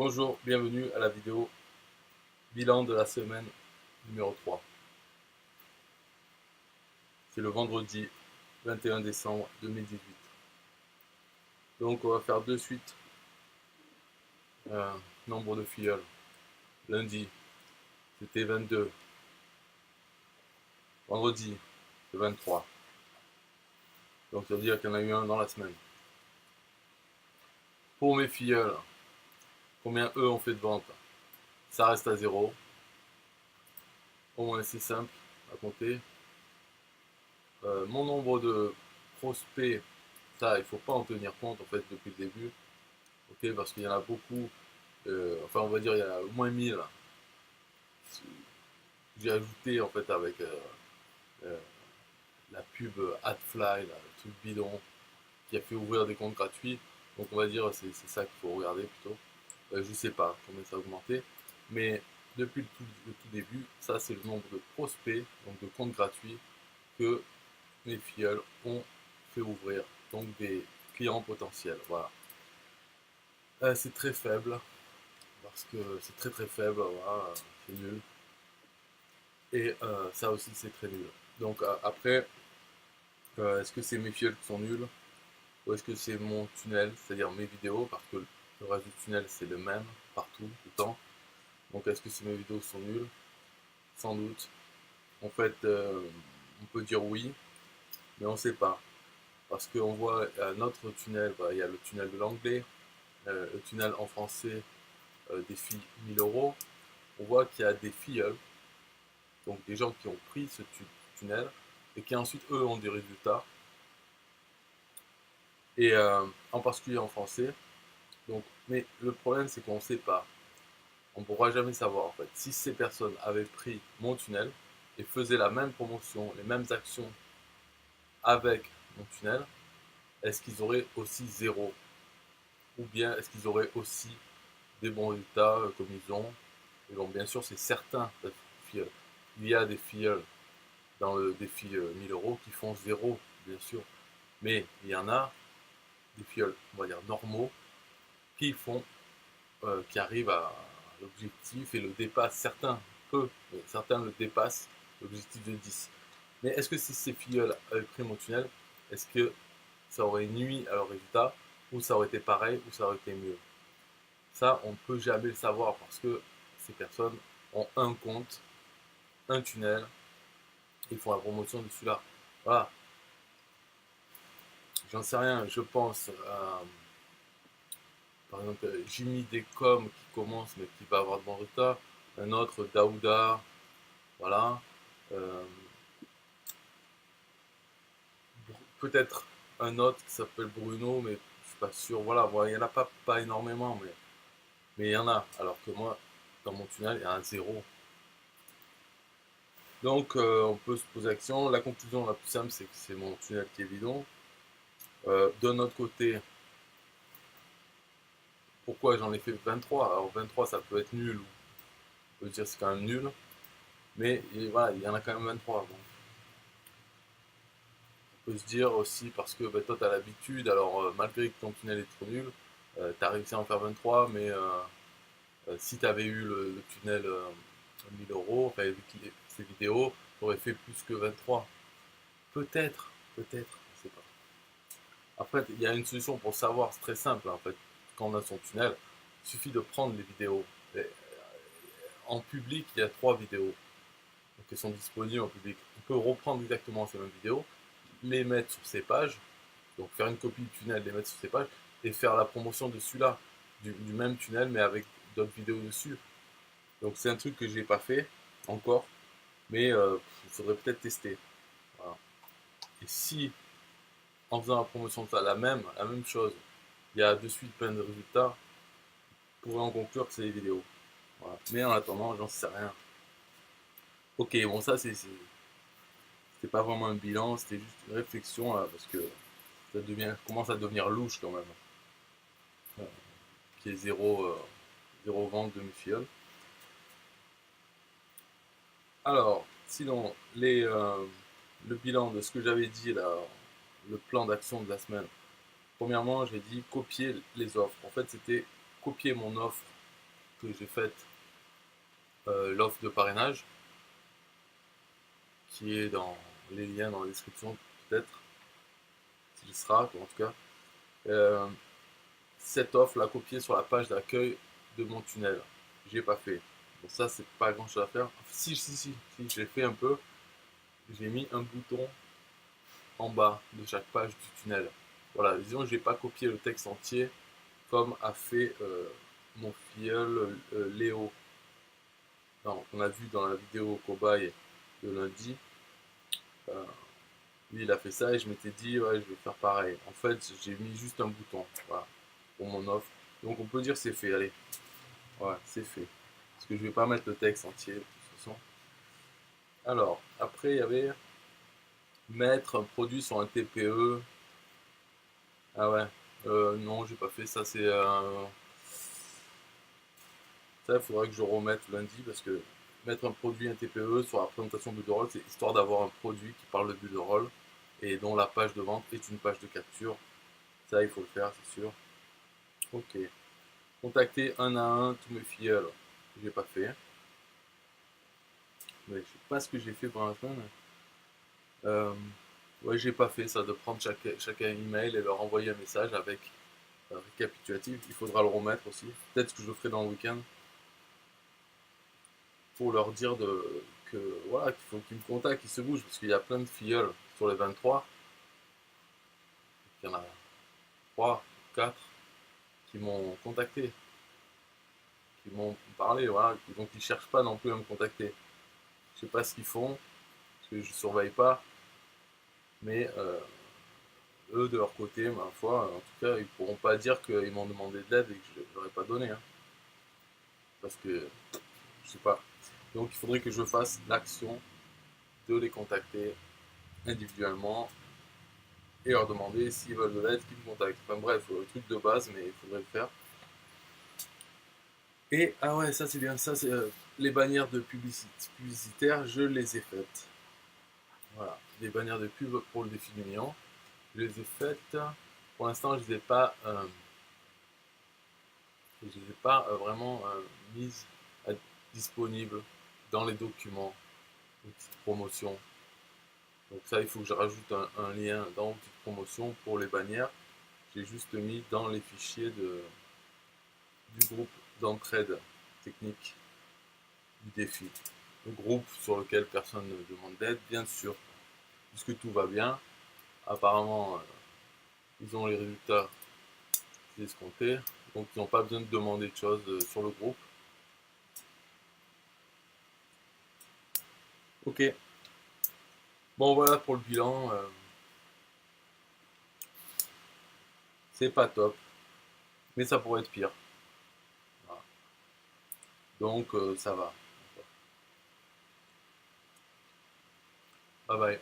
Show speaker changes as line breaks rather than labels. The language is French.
Bonjour, bienvenue à la vidéo bilan de la semaine numéro 3. C'est le vendredi 21 décembre 2018. Donc on va faire de suite un nombre de filleuls. Lundi, c'était 22. Vendredi, c'est 23. Donc ça veut dire qu'il y en a eu un dans la semaine. Pour mes filleuls, combien eux ont fait de vente? Ça reste à 0. Au moins c'est simple à compter. Mon nombre de prospects, ça il ne faut pas en tenir compte en fait depuis le début. Ok, parce qu'il y en a beaucoup. Enfin on va dire il y en a au moins 1000. J'ai ajouté en fait avec euh, la pub AdFly, là, le truc bidon, qui a fait ouvrir des comptes gratuits. Donc on va dire c'est ça qu'il faut regarder plutôt. Je sais pas combien ça a augmenté, mais depuis le tout début, ça c'est le nombre de prospects, donc de comptes gratuits que mes filleuls ont fait ouvrir, donc des clients potentiels. Voilà. C'est très faible, parce que c'est très faible, voilà, c'est nul. Et ça aussi c'est très nul. Donc après, est-ce que c'est mes filleuls qui sont nuls ou est-ce que c'est mon tunnel, c'est-à-dire mes vidéos, parce que le reste du tunnel c'est le même partout, tout le temps. Donc est-ce que c'est mes vidéos qui sont nulles? Sans doute. En fait, on peut dire oui, mais on ne sait pas. Parce qu'on voit un autre tunnel, bah, il y a le tunnel de l'anglais, le tunnel en français des filles 1000 euros. On voit qu'il y a des filleuls, donc des gens qui ont pris ce tunnel et qui ensuite eux ont des résultats. Et en particulier en français. Donc, mais le problème c'est qu'on ne sait pas. On ne pourra jamais savoir en fait. Si ces personnes avaient pris mon tunnel et faisaient la même promotion, les mêmes actions avec mon tunnel, est-ce qu'ils auraient aussi zéro? Ou bien est-ce qu'ils auraient aussi des bons résultats comme ils ont? Et bon, bien sûr, c'est certain. Il y a des filles dans le défi 1000 euros qui font zéro, bien sûr. Mais il y en a des filles, on va dire, normaux, qui font, qui arrivent à l'objectif et le dépassent. Certains, peu, mais certains le dépassent, l'objectif de 10. Mais est-ce que si ces filles avaient pris mon tunnel, est-ce que ça aurait nuit à leur résultat, ou ça aurait été pareil, ou ça aurait été mieux? Ça, on ne peut jamais le savoir parce que ces personnes ont un compte, un tunnel, ils font la promotion de celui-là. Voilà, j'en sais rien, je pense à, par exemple, Jimmy Decom qui commence mais qui va avoir de bons résultats, un autre Daouda, voilà. Euh, Peut-être un autre qui s'appelle Bruno, mais je suis pas sûr. Voilà, bon, il n'y en a pas énormément, mais il y en a. Alors que moi, dans mon tunnel, il y a un zéro. Donc, on peut se poser la question. La conclusion la plus simple, c'est que c'est mon tunnel qui est bidon. D'un autre côté, pourquoi j'en ai fait 23? Alors, 23, ça peut être nul, on peut dire c'est quand même nul, mais voilà, il y en a quand même 23. Bon. On peut se dire aussi parce que bah, toi, tu as l'habitude, alors malgré que ton tunnel est trop nul, tu as réussi à en faire 23, mais si tu avais eu le tunnel 1000 euros, enfin, avec ces vidéos, tu aurais fait plus que 23. Peut-être, peut-être, je sais pas. En fait, il y a une solution pour savoir, c'est très simple en fait. Quand on a son tunnel, il suffit de prendre les vidéos. Et, en public, il y a 3 vidéos qui sont disponibles en public. On peut reprendre exactement ces mêmes vidéos, les mettre sur ses pages, donc faire une copie du tunnel, les mettre sur ses pages, et faire la promotion de celui-là, du même tunnel, mais avec d'autres vidéos dessus. Donc c'est un truc que j'ai pas fait encore, mais il faudrait peut-être tester. Voilà. Et si en faisant la promotion de ça, la même chose, il y a de suite plein de résultats, on pourrait en conclure que c'est des vidéos. Voilà. Mais en attendant, j'en sais rien. Ok, bon ça c'était pas vraiment un bilan, c'était juste une réflexion là, parce que commence à devenir louche quand même. Euh, Qui est zéro vente de mes fioles. Alors, sinon, le bilan de ce que j'avais dit là, le plan d'action de la semaine. Premièrement, j'ai dit copier les offres. En fait, c'était copier mon offre que j'ai faite l'offre de parrainage, qui est dans les liens dans la description peut-être, s'il sera en tout cas. Cette offre, la copier sur la page d'accueil de mon tunnel. J'ai pas fait. Bon, ça, c'est pas grand chose à faire. Si, j'ai fait un peu. J'ai mis un bouton en bas de chaque page du tunnel. Voilà, disons que j'ai pas copié le texte entier comme a fait mon filleul Léo. Non, on a vu dans la vidéo cobaye de lundi. Lui, il a fait ça et je m'étais dit, ouais, je vais faire pareil. En fait, j'ai mis juste un bouton, voilà, pour mon offre. Donc on peut dire c'est fait, allez. Ouais, c'est fait. Parce que je vais pas mettre le texte entier, de toute façon. Alors, après, il y avait mettre un produit sur un TPE. Ah ouais, non, j'ai pas fait ça. Ça, il faudrait que je remette lundi parce que mettre un produit, un TPE sur la présentation bulle de rôle, c'est histoire d'avoir un produit qui parle de bulle de rôle et dont la page de vente est une page de capture. Ça, il faut le faire, c'est sûr. Ok. Contacter un à un tous mes filleuls. J'ai pas fait. Mais je sais pas ce que j'ai fait pendant la semaine. Ouais, j'ai pas fait ça, de prendre chacun email et leur envoyer un message avec un récapitulatif. Il faudra le remettre aussi. Peut-être que je le ferai dans le week-end. Pour leur dire que voilà, qu'il faut qu'ils me contactent, qu'ils se bougent, parce qu'il y a plein de filleuls sur les 23. Il y en a 3, 4 qui m'ont contacté, qui m'ont parlé, voilà, donc ils cherchent pas non plus à me contacter. Je sais pas ce qu'ils font, parce que je surveille pas, mais eux de leur côté, ma foi, en tout cas, ils pourront pas dire qu'ils m'ont demandé de l'aide et que je leur ai pas donné, hein, parce que je sais pas. Donc il faudrait que je fasse l'action de les contacter individuellement et leur demander s'ils veulent de l'aide, qu'ils me contactent. Enfin bref, le truc de base, mais il faudrait le faire. Et ah ouais, ça c'est bien, ça c'est les bannières de publicitaires, je les ai faites. Voilà, les bannières de pub pour le défi du million, je les ai faites. Pour l'instant, je les ai pas vraiment mises disponibles dans les documents, les petites promotions. Donc ça, il faut que je rajoute un lien dans les petites promotions pour les bannières. J'ai juste mis dans les fichiers du groupe d'entraide technique du défi. Le groupe sur lequel personne ne demande d'aide, bien sûr, puisque tout va bien. Apparemment, ils ont les résultats escomptés, donc ils n'ont pas besoin de demander de choses sur le groupe. Ok. Bon, voilà pour le bilan. C'est pas top, mais ça pourrait être pire. Voilà. Donc, ça va. Bye bye.